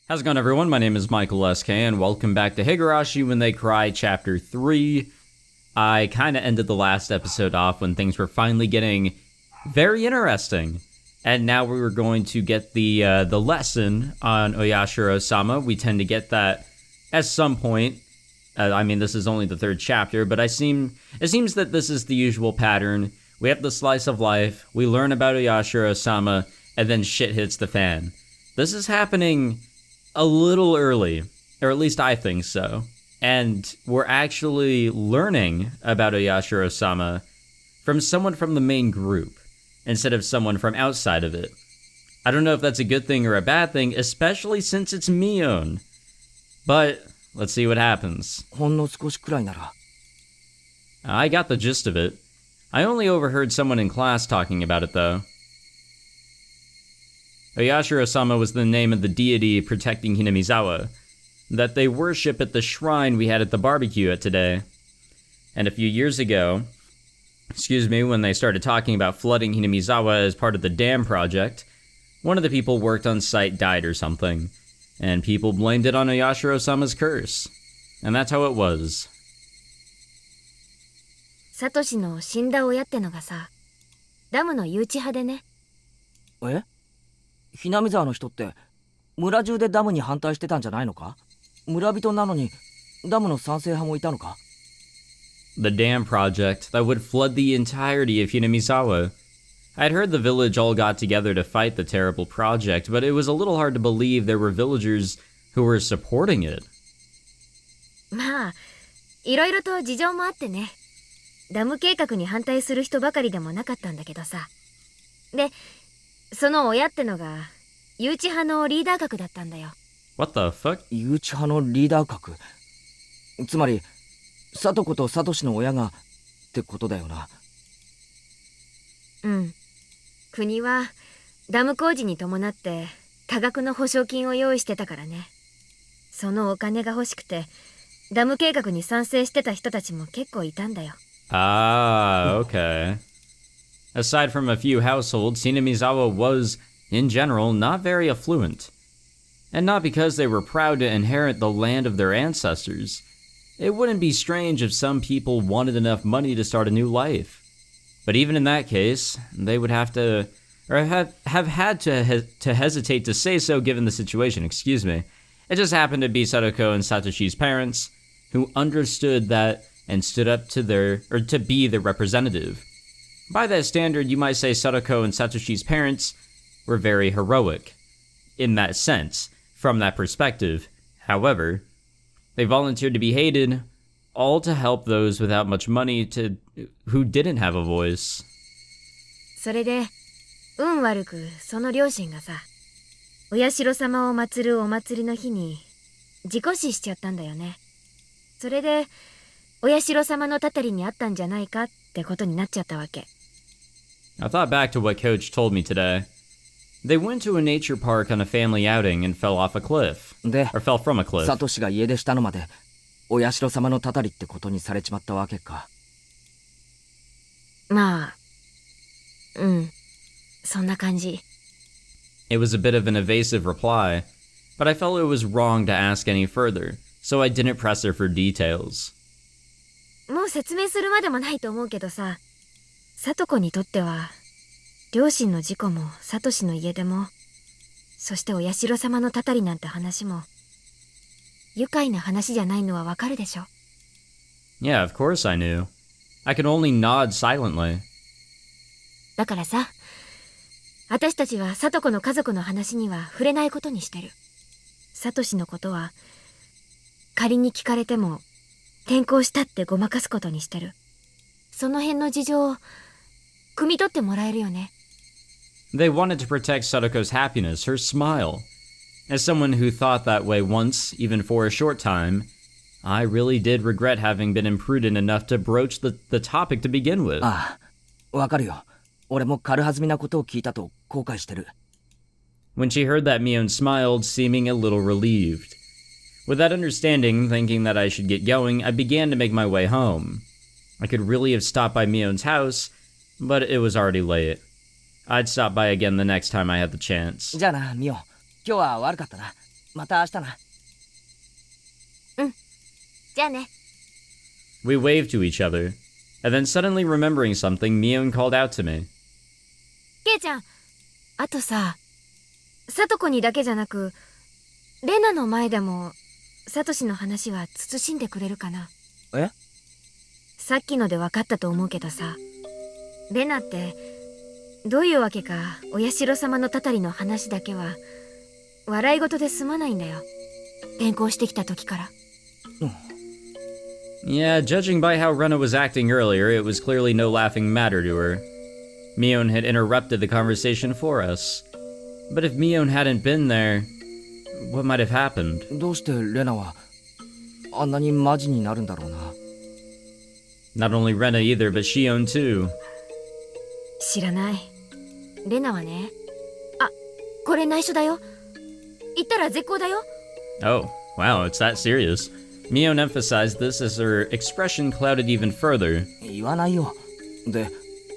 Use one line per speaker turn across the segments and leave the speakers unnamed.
How's it going, everyone? My name is Michael SK, and welcome back to Higurashi When They Cry, Chapter 3. I kind of ended the last episode off when things were finally getting very interesting. And now we were going to get the lesson on Oyashiro-sama. We tend to get that at some point. This is only the third chapter, but it seems that this is the usual pattern. We have the slice of life, we learn about Oyashiro-sama, and then shit hits the fan. This is happening a little early, or at least I think so. And we're actually learning about Oyashiro-sama from someone from the main group, instead of someone from outside of it. I don't know if that's a good thing or a bad thing, especially since it's Mion. But let's see what happens. I got the gist of it. I only overheard someone in class talking about it, though. Oyashiro-sama was the name of the deity protecting Hinamizawa, that they worship at the shrine we had at the barbecue at today. And a few years ago, when they started talking about flooding Hinamizawa as part of the dam project, one of the people worked on site died or something, and people blamed it on Oyashiro-sama's curse. And that's how it was.
サトシの死んだ親ってのがさ、ダムの誘致派でね。
え？Hinamizawaの人って村中でダムに反対してたんじゃないのか？村人なのにダムの賛成派もいたのか？
The dam project that would flood the entirety of Hinamizawa. I'd heard the village all got together to fight the terrible project, but it was a little hard to believe there were villagers who were supporting it.
まあ、いろいろと事情もあってね。ダム計画に反対する人ばかりでもなかったんだけどさ。で、その親ってのが誘致派のリーダー格だったんだよ。
What the fuck?
誘致派のリーダー格。つまり、サトコとサトシの親がってことだよな。うん。
国はダム工事に伴って多額の保証金を用意してたからね。そのお金が欲しくてダム計画に賛成してた人たちも結構いたんだよ。
Ah, okay. Aside from a few households, Hinamizawa was, in general, not very affluent. And not because they were proud to inherit the land of their ancestors. It wouldn't be strange if some people wanted enough money to start a new life. But even in that case, they would have to, or have had to hesitate to say so given the situation, It just happened to be Sadako and Satoshi's parents, who understood that and stood up to be their representative. By that standard, you might say Sadako and Satoshi's parents were very heroic. In that sense, from that perspective. However, they volunteered to be hated, all to help those without much money who didn't have a voice.
それで、運悪くその両親がさ、親代様を祀るお祭りの日に事故死しちゃったんだよね。それで、親代様のたたりにあったんじゃないかってことになっちゃったわけ。
I thought back to what Coach told me today. They went to a nature park on a family outing and fell off a cliff. Or fell from a cliff.
サトシが家出したのまで親代様のたたりってことにされちまったわけか。
まあ、うん、そんな感じ。
It was a bit of an evasive reply, but I felt it was wrong to ask any further, so I didn't press her for details.
もう説明するまでもないと思うけどさ、サトコにとっては、両親の事故もサトシの家出も、そして親代様のたたりなんて話も、愉快な話じゃないのはわかるでしょ。
Yeah, of course I knew. I could only nod silently.
だからさ、私たちはサトコの家族の話には触れないことにしてる。サトシのことは、仮に聞かれても、転校したってごまかすことにしてる。その辺の事情を、汲み取ってもらえるよね。
They wanted to protect Sadako's happiness, her smile. As someone who thought that way once, even for a short time, I really did regret having been imprudent enough to broach the topic to begin with.
ああ、わかるよ。俺も軽はずみなことを聞いたと後悔してる。
When she heard that, Mion smiled, seeming a little relieved. With that understanding, thinking that I should get going, I began to make my way home. I could really have stopped by Mion's house, but it was already late. I'd stop by again the next time I had the chance.
じゃあな、ミオ。今日は悪かったな。また明日な。
じゃあね。
We waved to each other, and then suddenly remembering something, Mion called out to me.
ケイちゃん、あとさ、サトコにだけじゃなく、レナの前でも、サトシの話は慎んでくれるかな。
え？
さっきので分かったと思うけどさ、レナって、どういうわけか、お社様のたたりの話だけは、笑い事で済まないんだよ。転校してきた時から。
Yeah, judging by how Rena was acting earlier, it was clearly no laughing matter to her. Mion had interrupted the conversation for us. But if Mion hadn't been there, what might have happened?
どうしてレナはあんなにマジになるんだろうな。
Not only Rena either, but Shion too.
知らない。レナはね。あ、これ内緒だよ。言ったら絶好だよ。
Oh, wow, it's that serious. Mion emphasized this as her expression clouded even further.
言わないよ。で、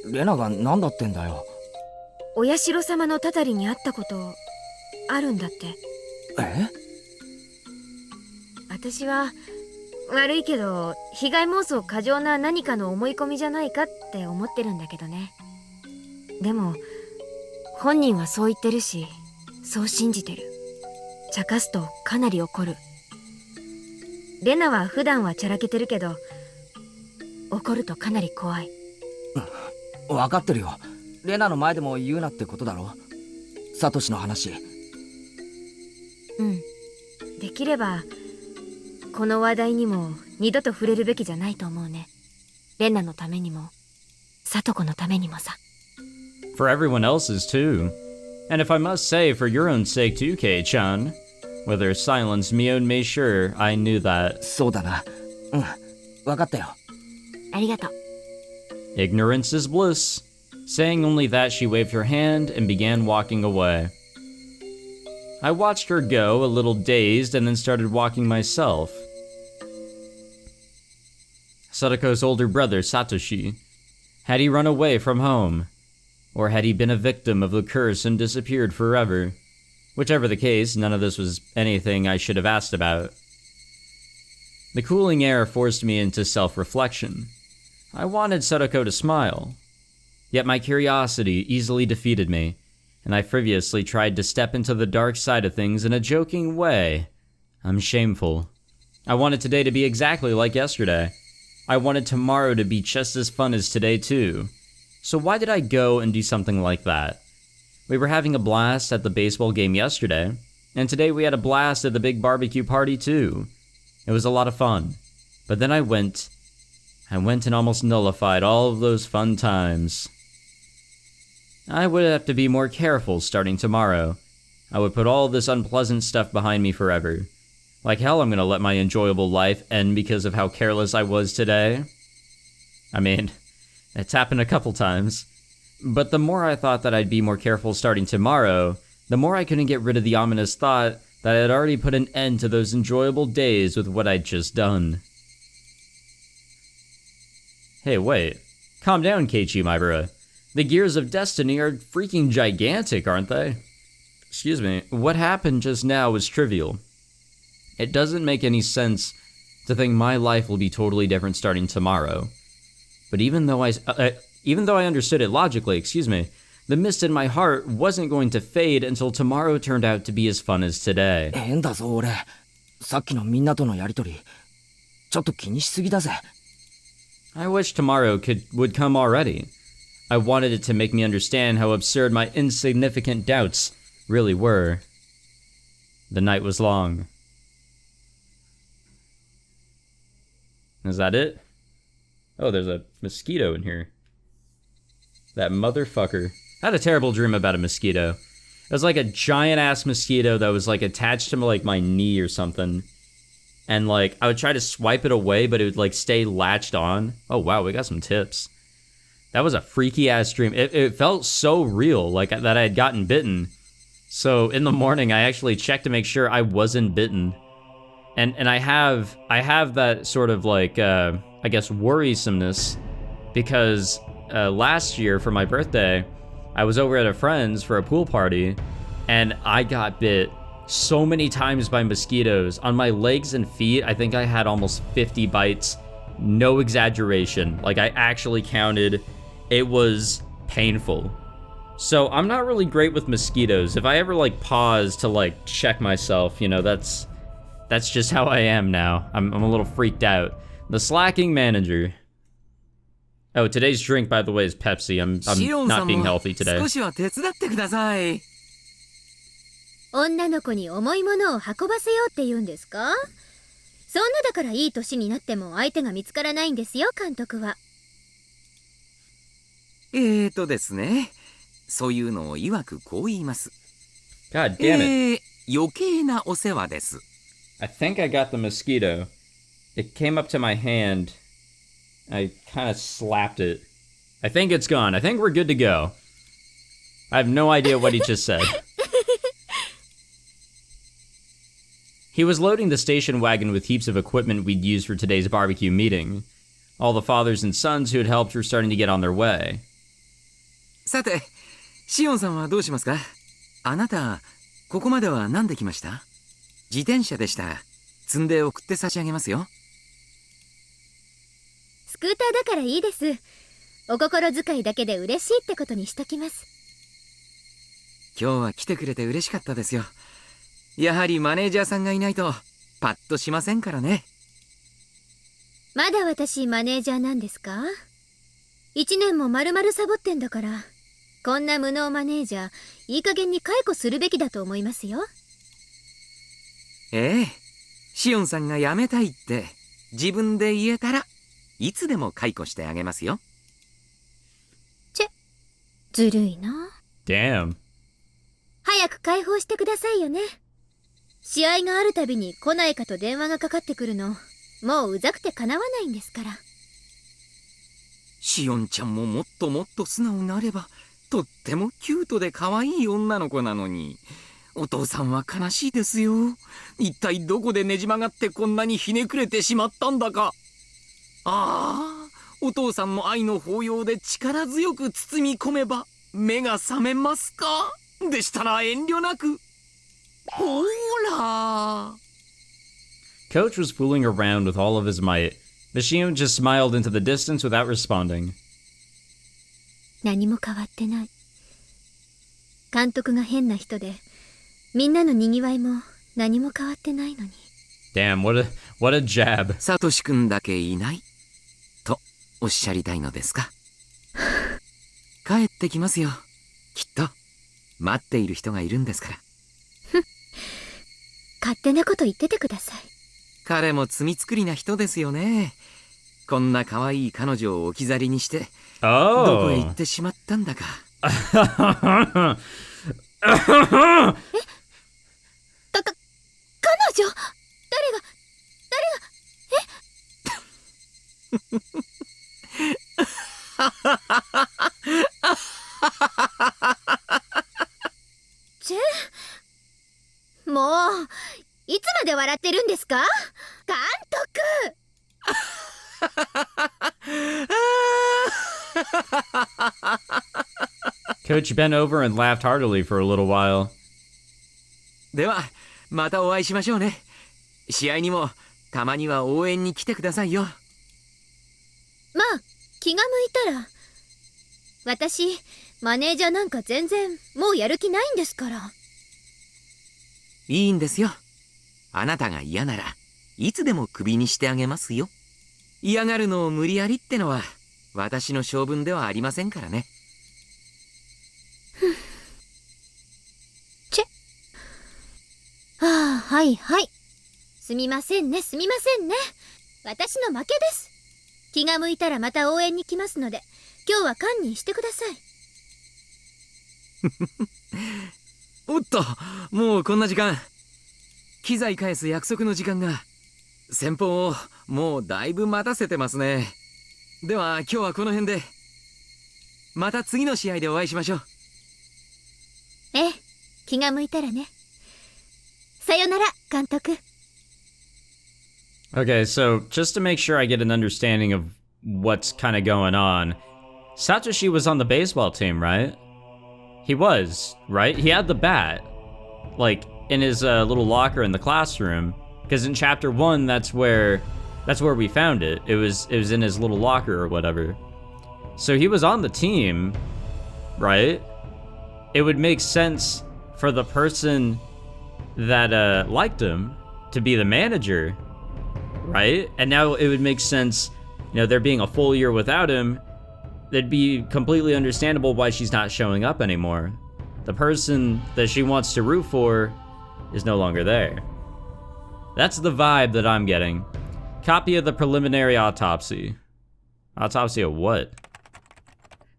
レナが何だってんだよ。
お社様のたたりに会ったことあるんだって。
え？
私は悪いけど被害妄想過剰な何かの思い込みじゃないかって思ってるんだけどね。でも本人はそう言ってるし、そう信じてる。茶化すとかなり怒る。レナは普段はちゃらけてるけど、怒るとかなり怖い。
分かってるよ。レナの前でも言うなってことだろ。サトシの話。
うん。できればこの話題にも二度と触れるべきじゃないと思うね。レナのためにも、サトコのためにもさ。
For everyone else's too. And if I must say, for your own sake too, Kei-chan. With her silence, Mion made sure I knew that.
そうだな。うん。分かったよ。
ありがとう。
Ignorance is bliss. Saying only that, she waved her hand and began walking away. I watched her go, a little dazed, and then started walking myself. Sadako's older brother, Satoshi. Had he run away from home? Or had he been a victim of the curse and disappeared forever? Whichever the case, none of this was anything I should have asked about. The cooling air forced me into self-reflection. I wanted Sadako to smile. Yet my curiosity easily defeated me, and I frivolously tried to step into the dark side of things in a joking way. I'm shameful. I wanted today to be exactly like yesterday. I wanted tomorrow to be just as fun as today too. So why did I go and do something like that? We were having a blast at the baseball game yesterday, and today we had a blast at the big barbecue party too. It was a lot of fun. But then I went and almost nullified all of those fun times. I would have to be more careful starting tomorrow. I would put all this unpleasant stuff behind me forever. Like hell I'm gonna let my enjoyable life end because of how careless I was today. I mean, it's happened a couple times. But the more I thought that I'd be more careful starting tomorrow, the more I couldn't get rid of the ominous thought that I had already put an end to those enjoyable days with what I'd just done. Hey, wait. Calm down, Keiichi, my bro. The gears of destiny are freaking gigantic, aren't they? Excuse me, what happened just now was trivial. It doesn't make any sense to think my life will be totally different starting tomorrow. But even though I understood it logically, the mist in my heart wasn't going to fade until tomorrow turned out to be as fun as today.
変だぞ俺。さっきのみんなとのやりとり、ちょっと気にしすぎだぜ。
I wish tomorrow would come already. I wanted it to make me understand how absurd my insignificant doubts really were. The night was long. Is that it? Oh, there's a mosquito in here. That motherfucker. I had a terrible dream about a mosquito. It was like a giant-ass mosquito that was, like, attached to, like, my knee or something. And, like, I would try to swipe it away, but it would, like, stay latched on. Oh, wow, we got some tips. That was a freaky-ass dream. It felt so real, like, that I had gotten bitten. So, in the morning, I actually checked to make sure I wasn't bitten. And I have that sort of, like, I guess, worrisomeness, because last year, for my birthday, I was over at a friend's for a pool party, and I got bit so many times by mosquitoes. On my legs and feet, I think I had almost 50 bites. No exaggeration. Like, I actually counted. It was painful. So I'm not really great with mosquitoes. If I ever like pause to like check myself, you know, that's just how I am now. I'm a little freaked out. The slacking manager. Oh, today's drink, by the way, is Pepsi. I'm not being healthy today.
少しは手伝ってください。
女の子に重いものを運ばせようって言うんですか？そんなだからいい年になっても相手が見つからないんですよ、監督は。
ですね。そういうのを曰くこう言います。
God damn it.
余計なお世話です。
I think I got the mosquito. It came up to my hand. I kind of slapped it. I think it's gone. I think we're good to go. I have no idea what he just said. He was loading the station wagon with heaps of equipment we'd use for today's barbecue meeting. All the fathers and sons who had helped were starting to get on their way.
さて、シオンさんはどうしますか？あなた、ここまでは何で来ました？自転車でしたら、積んで送って差し上げますよ。
スクーターだからいいです。お心遣いだけで嬉しいってことにしときます。
今日は来てくれて嬉しかったですよ。やはりマネージャーさんがいないとパッとしませんからね。
まだ私マネージャーなんですか？1年も丸々サボってんだから、こんな無能マネージャーいい加減に解雇するべきだと思いますよ。
シオンさんが辞めたいって自分で言えたらいつでも解雇してあげますよ。
ずるいな。
Damn.
早く解放してくださいよね。試合があるたびに来ないかと電話がかかってくるの、もううざくてかなわないんですから。
シオンちゃんももっともっと素直になれば、とってもキュートで可愛い女の子なのに。お父さんは悲しいですよ。一体どこでねじ曲がってこんなにひねくれてしまったんだか。ああ、お父さんの愛の抱擁で力強く包み込めば目が覚めますか？でしたら遠慮なく。ほら。
Coach was fooling around with all of his might, but Shion just smiled into the distance without responding.
何も変わってない。監督が変な人で、みんなのにぎわいも何も変わってないのに。
Damn, what a jab.
サトシ君だけいないとおっしゃりたいのですか？帰ってきますよ。きっと待っている人がいるんですから。
勝手なこと言っててください。
彼も罪作りな人ですよね。こんな可愛い彼女を置き去りにして、どこへ行ってしまったんだか。
彼女？誰がもう、いつまで笑ってるんですか？監督！Coach
bent over and laughed heartily for a little while.
では、またお会いしましょうね。試合にもたまには応援に来てくださいよ。
まあ、気が向いたら。私、マネージャーなんか全然もうやる気ないんですから。
いいんですよ。あなたが嫌ならいつでもクビにしてあげますよ。嫌がるのを無理やりってのは私の性分ではありませんからね。
はいはい。すみませんね。私の負けです。気が向いたらまた応援に来ますので、今日は堪忍してください。
おっと、もうこんな時間。機材返す約束の時間が。先方をもうだいぶ待たせてますね。では今日はこの辺で。また次の試合でお会いしましょう。
ええ、気が向いたらね。さよなら、監督。
Okay, so just to make sure I get an understanding of what's kind of going on, Satoshi was on the baseball team, right? He was, right? He had the bat. Like, in his little locker in the classroom, because in chapter 1 that's where we found it. It was in his little locker or whatever. So he was on the team, right? It would make sense for the person that liked him to be the manager, right? And now it would make sense, there being a full year without him, it'd be completely understandable why she's not showing up anymore. The person that she wants to root for is no longer there. That's the vibe that I'm getting. Copy of the preliminary autopsy. Autopsy of what?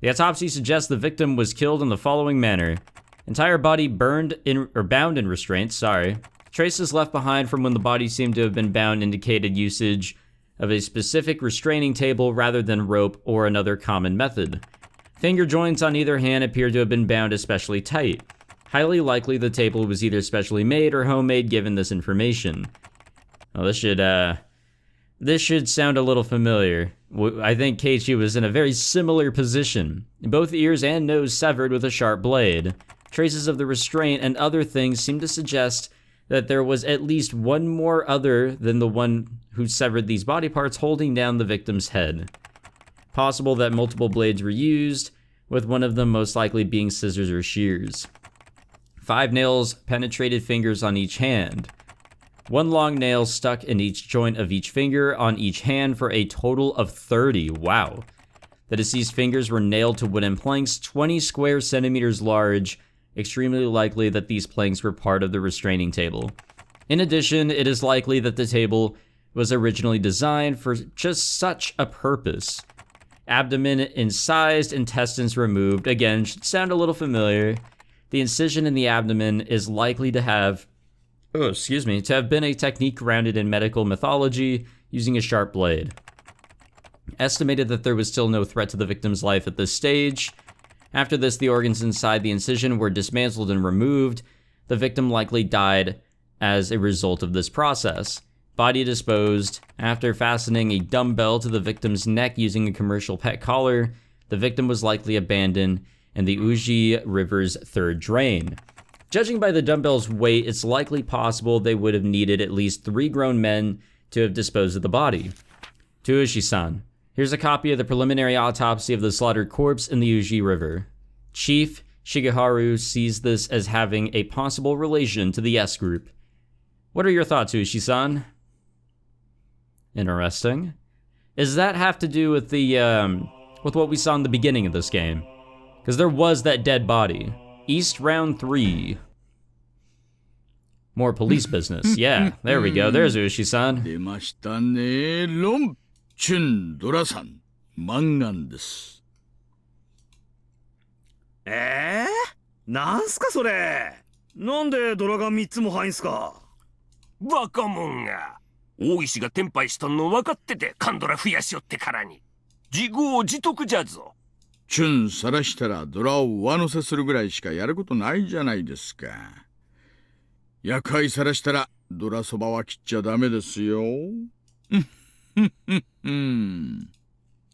The autopsy suggests the victim was killed in the following manner. Entire body bound in restraints, Traces left behind from when the body seemed to have been bound indicated usage of a specific restraining table rather than rope or another common method. Finger joints on either hand appear to have been bound especially tight. Highly likely the table was either specially made or homemade given this information. Well, this should sound a little familiar. I think Keiichi was in a very similar position. Both ears and nose severed with a sharp blade. Traces of the restraint and other things seem to suggest that there was at least one more other than the one who severed these body parts holding down the victim's head. Possible that multiple blades were used, with one of them most likely being scissors or shears. 5 nails penetrated fingers on each hand. 1 long nail stuck in each joint of each finger on each hand for a total of 30. Wow. The deceased fingers were nailed to wooden planks 20 square centimeters large, extremely likely that these planks were part of the restraining table. In addition, it is likely that the table was originally designed for just such a purpose. Abdomen incised, intestines removed. Again, should sound a little familiar. The incision in the abdomen is likely to have been a technique grounded in medical mythology using a sharp blade. Estimated that there was still no threat to the victim's life at this stage. After this, the organs inside the incision were dismantled and removed. The victim likely died as a result of this process. Body disposed. After fastening a dumbbell to the victim's neck using a commercial pet collar, the victim was likely abandoned in the Uji River's third drain. Judging by the dumbbell's weight, it's likely possible they would have needed at least 3 grown men to have disposed of the body. To Ushi-san, here's a copy of the preliminary autopsy of the slaughtered corpse in the Uji River. Chief Shigeharu sees this as having a possible relation to the S group. What are your thoughts, Ushi-san? Interesting. Does that have to do with with what we saw in the beginning of this game? Because there was that dead body. East Round 3. More police business. Yeah, there we go. There's Ushi-san.
出ましたね。ロンチュンドラさん、マンガンです。
なんすかそれ。なんでドラが3つも入んすか。
バカモンが。大石がテンパイしたの分かっててカンドラ増やしよってからに。自業自得じゃぞ。
チュンさらしたらドラを上乗せするぐらいしかやることないじゃないですか。夜会さらしたらドラそばは切っちゃダメですよ。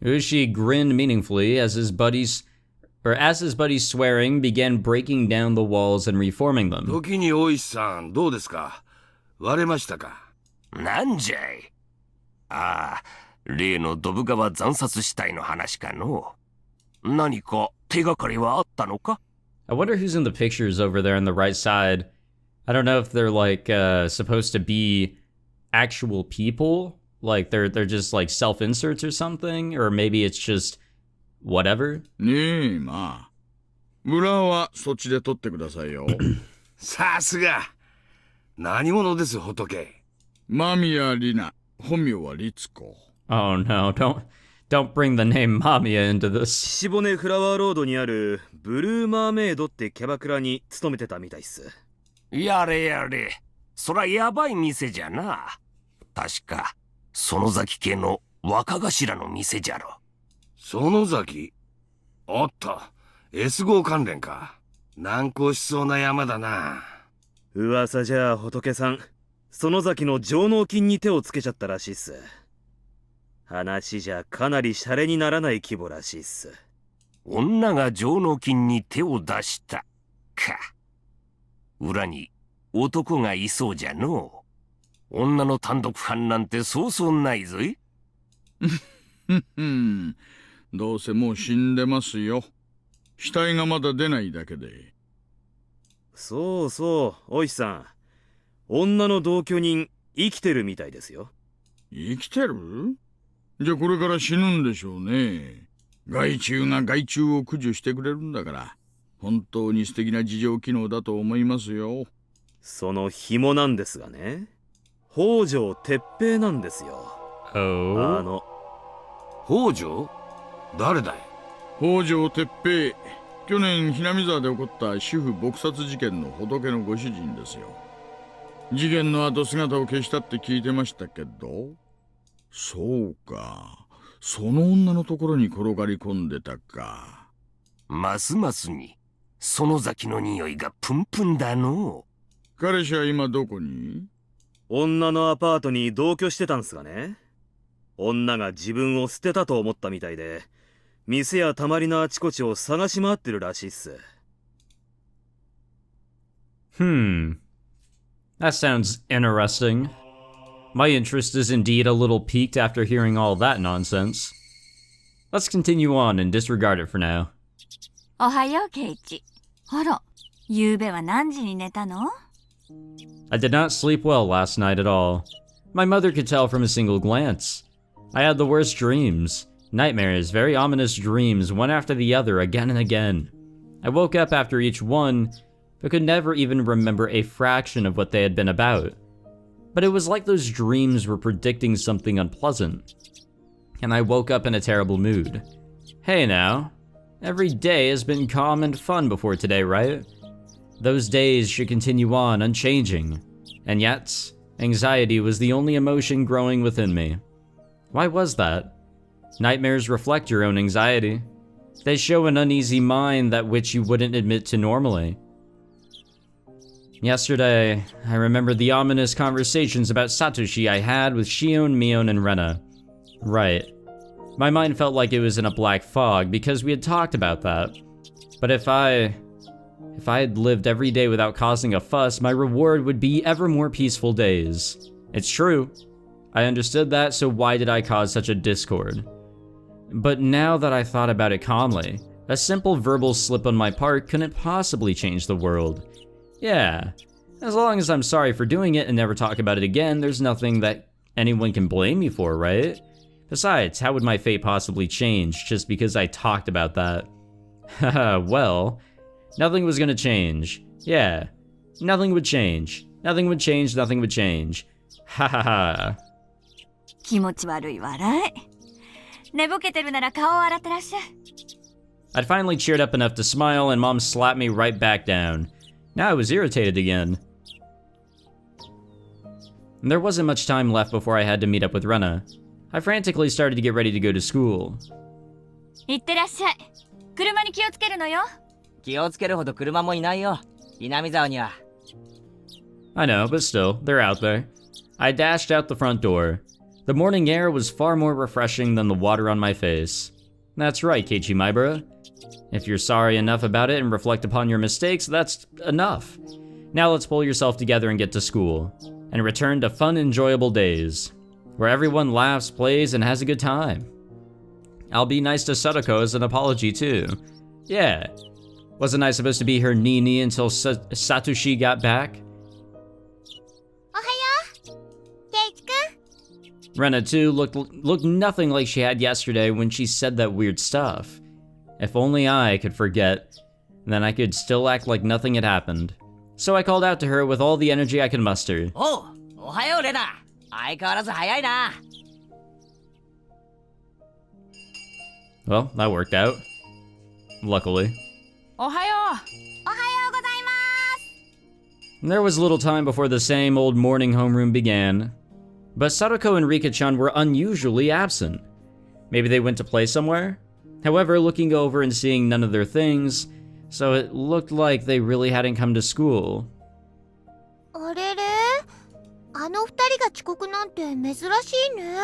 Ushi grinned meaningfully as his buddies swearing began breaking down the walls and reforming them.
時に大石さんどうですか。割れましたか。なんじゃい。ああ、例のドブ川惨殺死体の話かの。何か手がかりはあったのか。
I wonder who's in the pictures over there on the right side. I don't know if they're like supposed to be actual people, like they're just like self-inserts or something, or maybe it's just whatever.
ねえ、まあ。裏はそっちで撮ってくださいよ。
さすが。何者です仏。
間宮里奈、本名は律子。
Oh no, don't bring the name Mamiya into this.
岸骨フラワーロードにあるブルーマーメイドってキャバクラに勤めてたみたいっす。
やれやれ。そらやばい店じゃな。確か、園崎家の若頭の店じゃろ。園崎あった。S 号関連か。難航しそうな山だな。
噂じゃあ仏さん、園崎の上納金に手をつけちゃったらしいっす。話じゃかなりシャレにならない規模らしいっす。
女が上納金に手を出したか。裏に男がいそうじゃのう。女の単独犯なんてそうそうないぞい。
どうせもう死んでますよ。死体がまだ出ないだけで。
そうそう、おいさん。女の同居人、生きてるみたいですよ。
生きてる？じゃあこれから死ぬんでしょうね。害虫が害虫を駆除してくれるんだから、本当に素敵な自浄機能だと思いますよ。
その紐なんですがね。北条哲平なんですよ。
Oh?
北条？誰だい？
北条哲平。去年Hinamizawaで起こった主婦撲殺事件の仏のご主人ですよ。事件の後姿を消したって聞いてましたけど。そうか、その女のところに転がり込んでたか。
ますますに園崎の匂いがプンプンだのう。
彼氏は今どこに？
女のアパートに同居してたんすがね。女が自分を捨てたと思ったみたいで、店やたまりのあちこちを探し回ってるらしいっす。
That sounds interesting. My interest is indeed a little piqued after hearing all that nonsense. Let's continue on and disregard it for now.
おはよう、ケイチ。あら、ゆうべは何時に寝たの？
I did not sleep well last night at all. My mother could tell from a single glance. I had the worst dreams. Nightmares, very ominous dreams, one after the other, again and again. I woke up after each one, but could never even remember a fraction of what they had been about. But it was like those dreams were predicting something unpleasant. And I woke up in a terrible mood. Hey now, every day has been calm and fun before today, right? Those days should continue on, unchanging. And yet, anxiety was the only emotion growing within me. Why was that? Nightmares reflect your own anxiety. They show an uneasy mind that which you wouldn't admit to normally. Yesterday, I remembered the ominous conversations about Satoshi I had with Shion, Mion, and Rena. Right. My mind felt like it was in a black fog because we had talked about that. But if I had lived every day without causing a fuss, my reward would be ever more peaceful days. It's true. I understood that, so why did I cause such a discord? But now that I thought about it calmly, a simple verbal slip on my part couldn't possibly change the world. Yeah, as long as I'm sorry for doing it and never talk about it again, there's nothing that anyone can blame me for, right? Besides, how would my fate possibly change just because I talked about that? Haha, well, nothing was gonna change. Yeah, nothing would change. Nothing would change, nothing would change. Ha ha ha.
気持ち悪い笑い。寝ぼけてるなら顔を洗ってらっしゃい。
I'd finally cheered up enough to smile and Mom slapped me right back down. Now I was irritated again. There wasn't much time left before I had to meet up with Rena. I frantically started to get ready to go to school.
行ってらっしゃい。車に気をつけるのよ。
気をつけるほど車もいないよ。Hinamizawaには。
I know, but still, they're out there. I dashed out the front door. The morning air was far more refreshing than the water on my face. That's right, Keiichi Maibara. If you're sorry enough about it and reflect upon your mistakes, that's enough. Now let's pull yourself together and get to school, and return to fun, enjoyable days, where everyone laughs, plays, and has a good time. I'll be nice to Sadako as an apology too. Yeah, wasn't I supposed to be her Nini until Satoshi got back? Rena too looked nothing like she had yesterday when she said that weird stuff. If only I could forget, then I could still act like nothing had happened. So I called out to her with all the energy I could muster.
Oh, おはようレナ。相変わらず早いな。
Well, that worked out. Luckily.
おはよう。おはようございます。
There was little time before the same old morning homeroom began. But Sadako and Rika-chan were unusually absent. Maybe they went to play somewhere? However, looking over and seeing none of their things, so it looked like they really hadn't come to school.
あれれ？あの二人が遅刻なんて珍しいね。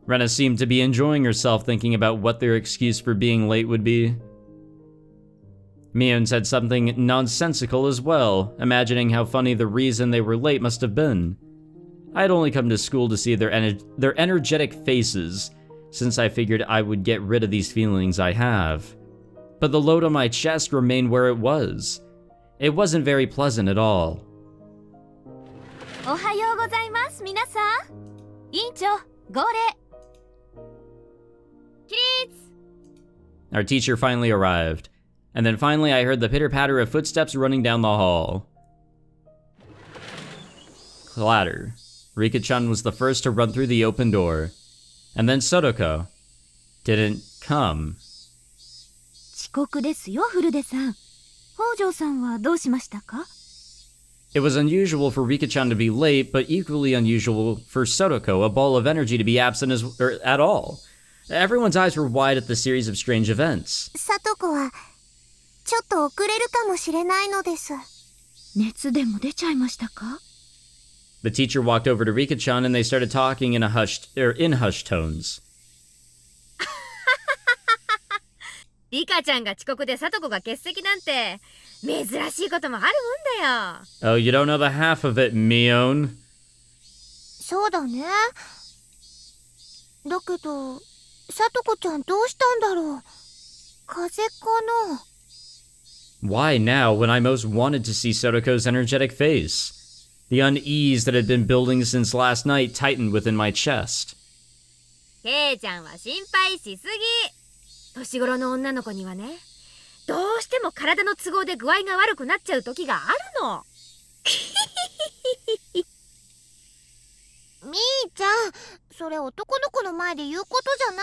Rena seemed to be enjoying herself thinking about what their excuse for being late would be. Mion said something nonsensical as well, imagining how funny the reason they were late must have been. I had only come to school to see their energetic faces, since I figured I would get rid of these feelings I have. But the load on my chest remained where it was. It wasn't very pleasant at all.
おはようございます、皆さん。委員長、号令。起立。
Our teacher finally arrived, and then finally I heard the pitter-patter of footsteps running down the hall. Clatter. Rika-chan was the first to run through the open door, and then Sotoko didn't come.
遅刻ですよ、フルデさん。北条さんはどうしましたか？
It was unusual for Rika-chan to be late, but equally unusual for Sotoko, a ball of energy, to be absent at all. Everyone's eyes were wide at the series of strange events.
さとこはちょっと遅れるかもしれないのです。
熱でも出ちゃいましたか？
The teacher walked over to Rika-chan and they started talking in hushed tones.
リカちゃんが遅刻でサトコが欠席なんて珍しいこともあるもんだよ。
Oh, you don't know the half of it, Mion.
そうだね。だけどさとこちゃんどうしたんだろう。風邪かな。
Why now, when I most wanted to see Sotoko's energetic face? The unease that had been building since last night tightened within my chest.
ケイちゃんは心配しすぎ。年頃の女の子にはね、どうしても体の都合で具合が悪くなっちゃう時があるの。
みーちゃん、それ男の子の前で言うことじゃな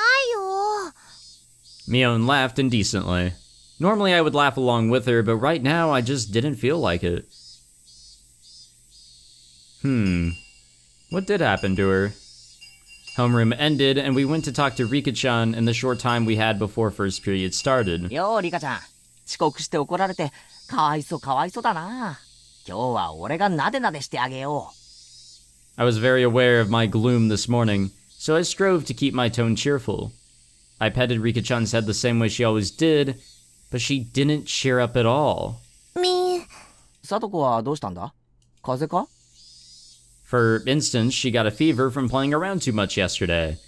いよ。
Mion laughed indecently. Normally I would laugh along with her, but right now I just didn't feel like it. What did happen to her? Homeroom ended, and we went to talk to Rika-chan in the short time we had before first period started.
ようリカちゃん、遅刻して怒られてかわいそうだな。今日は俺がなでなでしてあげよう。
I was very aware of my gloom this morning, so I strove to keep my tone cheerful. I petted Rika-chan's head the same way she always did, but she didn't cheer up at all.
みー、
さとこはどうしたんだ？風邪か？
For instance, she got a fever from playing around too much yesterday.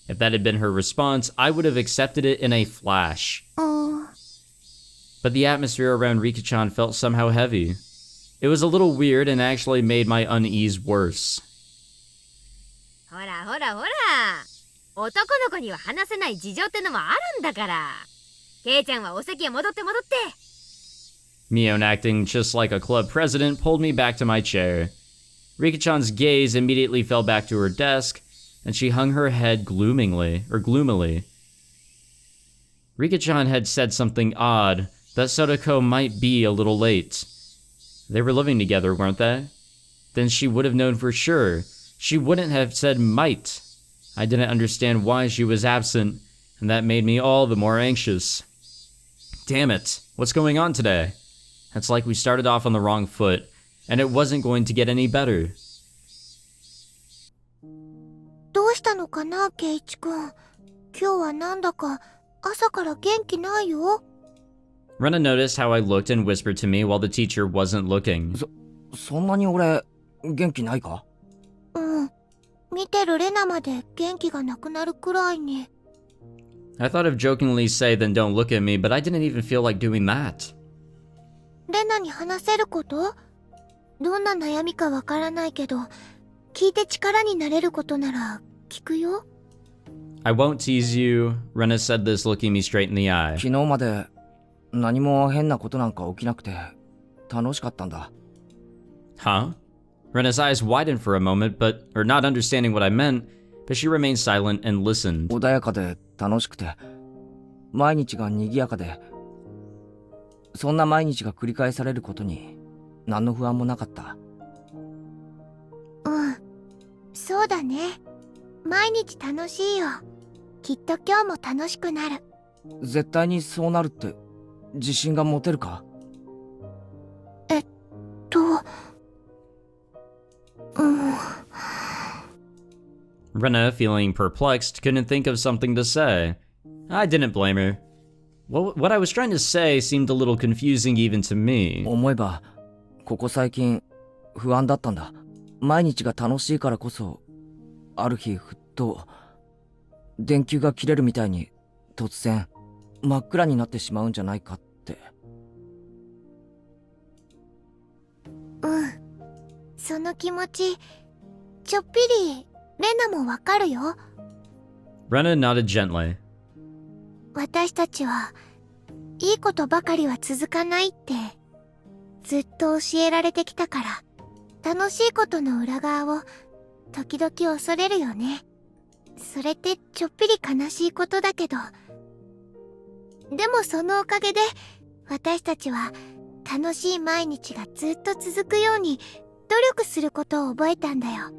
If that had been her response, I would have accepted it in a flash. But the atmosphere around Rika-chan felt somehow heavy. It was a little weird and actually made my unease worse.
ほらほらほら、男の子には話せない事情ってのもあるんだから。ケイちゃんはお席へ戻って。
Mion, acting just like a club president, pulled me back to my chair. Rika-chan's gaze immediately fell back to her desk, and she hung her head gloomily. Rika-chan had said something odd, that Sotoko might be a little late. They were living together, weren't they? Then she would have known for sure. She wouldn't have said might. I didn't understand why she was absent, and that made me all the more anxious. Damn it, what's going on today? It's like we started off on the wrong foot, and it wasn't going to get any better.
どうしたのかな、ケイチくん。今日はなんだか朝から元気ないよ。
Rena noticed how I looked and whispered to me while the teacher wasn't looking.
そんなに俺元気ないか？
見てるレナまで元気がなくなるくらいに。
I thought of jokingly say then don't look at me, but I didn't even feel like doing that.
レナに話せること？どんな悩みかわからないけど、聞いて力になれることなら聞くよ。
I won't tease you, Rena said this looking me straight in the eye.
昨日まで何も変なことなんか起きなくて楽しかったんだ。
Huh? Rena's eyes widened for a moment, not understanding what I meant, but she remained silent and listened.
穏やかで楽しくて毎日が賑やかで、そんな毎日が繰り返されることに何の不安もなかった。
そうだね。毎日楽しいよ。きっと今日も楽しくなる。
絶対にそうなるって自信が持てるか
？Rena, feeling perplexed, couldn't think of something to say. I didn't blame her. What I was trying to say seemed a little confusing even to me.
思えばここ最近不安だったんだ。毎日が楽しいからこそある日ふっと電球が切れるみたいに突然真っ暗になってしまうんじゃないかって。
その気持ちちょっぴりレナもわかるよ。
Rena nodded gently.
私たちはいいことばかりは続かないってずっと教えられてきたから、楽しいことの裏側を時々恐れるよね。それってちょっぴり悲しいことだけど、でもそのおかげで私たちは楽しい毎日がずっと続くように努力することを覚えたんだよ。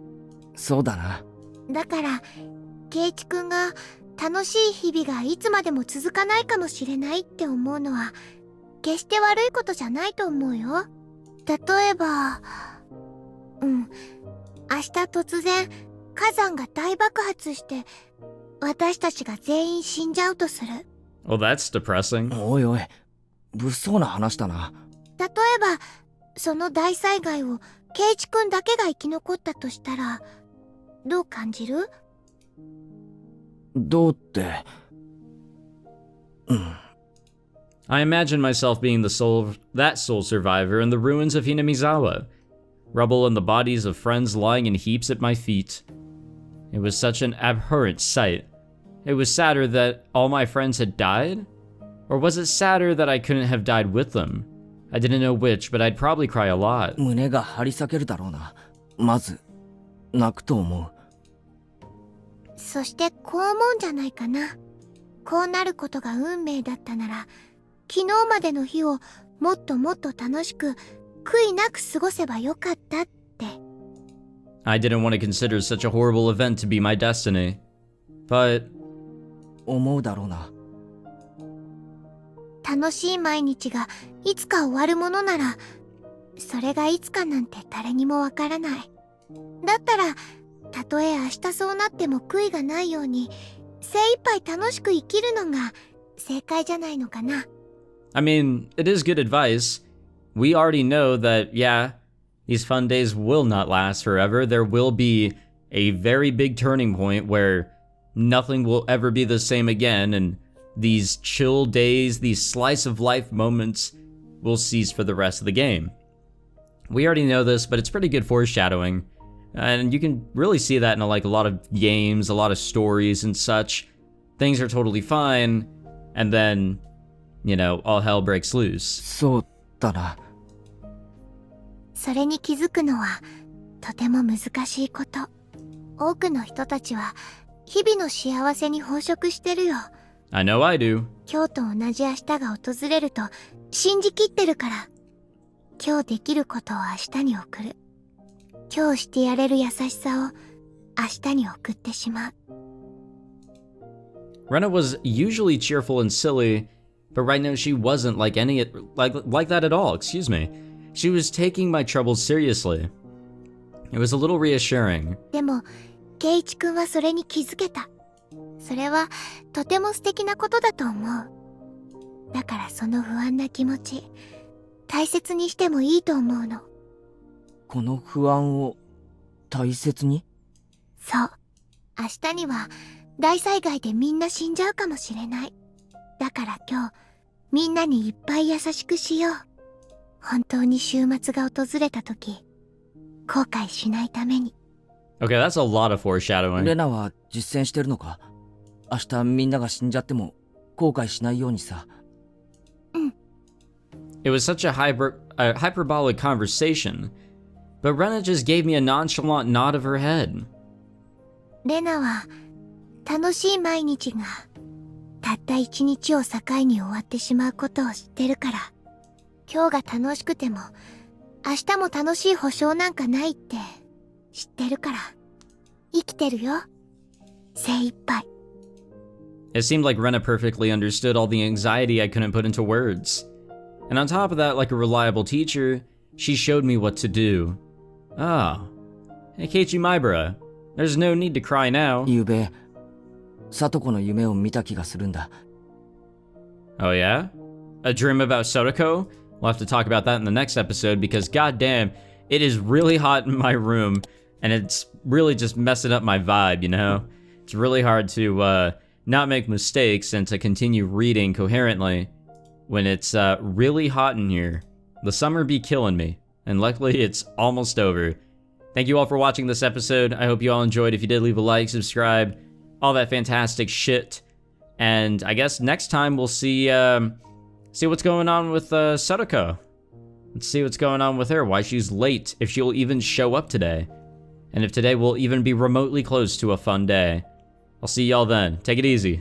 そうだな。
だから圭一くんが楽しい日々がいつまでも続かないかもしれないって思うのは決して悪いことじゃないと思うよ。例えば明日突然火山が大爆発して私たちが全員死んじゃうとする。
Well, that's depressing.
おいおい、物騒な話だな。
例えばその大災害を圭一くんだけが生き残ったとしたらどう感じる？
どうって。
I imagine myself being that sole survivor in the ruins of Hinamizawa, rubble and the bodies of friends lying in heaps at my feet. It was such an abhorrent sight. It was sadder that all my friends had died? Or was it sadder that I couldn't have died with them? I didn't know which, but I'd probably cry a lot.
胸が張り裂けるだろうな。まず泣くと思う。
そしてこう思うんじゃないかな。こうなることが運命だったなら昨日までの日をもっともっと楽しく悔いなく過ごせばよかったって。
I didn't want to consider such a horrible event to be my destiny. But
思うだろうな。
楽しい毎日がいつか終わるものならそれがいつかなんて誰にもわからない。だったらたとえ明日そうなっても悔いがないように精一杯楽しく生きるのが正解じゃないのかな。
I mean, it is good advice. We already know that, yeah, these fun days will not last forever. There will be a very big turning point where nothing will ever be the same again, and these chill days, these slice of life moments will cease for the rest of the game. We already know this, but it's pretty good foreshadowing. And you can really see that in a lot of games, a lot of stories and such. Things are totally fine, and then, all hell breaks loose.
そうだな。
それに気づくのはとても難しいこと。多くの人たちは日々の幸せに飽食してるよ。
I know I do.
今日と同じ明日が訪れると信じきってるから。今日できることを明日に送る。今日してやれる優しさを明日に送ってしまう。
Rena was usually cheerful and silly, but right now she wasn't like that at all, excuse me. She was taking my troubles seriously. It was a little reassuring.
でも圭一くんはそれに気づけた。それはとても素敵なことだと思う。だからその不安な気持ち大切にしてもいいと思うの。
この不安を大切に？
そう。明日には大災害でみんな死んじゃうかもしれない。だから今日みんなにいっぱい優しくしよう。本当に週末が訪れた時後悔しないために。
Okay, that's a lot of foreshadowing.
レナは実践してるのか？明日みんなが死んじゃっても後悔しないようにさ。
It was such a hyperbolic conversation, but Rena just gave me a nonchalant nod of her head.
レナは楽しい毎日がたった一日を境に終わってしまうことを知ってるから、今日が楽しくても明日も楽しい保証なんかないって知ってるから、生きてるよ、精一杯。
It seemed like Rena perfectly understood all the anxiety I couldn't put into words. And on top of that, like a reliable teacher, she showed me what to do. Oh. Hey, Keiichi Maibara. There's no need to cry now.
ゆうべ、聡子の夢を見た気がするんだ。
Oh yeah? A dream about Sotoko? We'll have to talk about that in the next episode because goddamn, it is really hot in my room and it's really just messing up my vibe, you know? It's really hard to not make mistakes and to continue reading coherently when it's really hot in here. The summer be killing me, and luckily it's almost over. Thank you all for watching this episode. I hope you all enjoyed. If you did, leave a like, subscribe, all that fantastic shit. And I guess next time we'll see what's going on with Sotoko. Let's see what's going on with her, why she's late, if she'll even show up today, and if today will even be remotely close to a fun day. I'll see y'all then. Take it easy.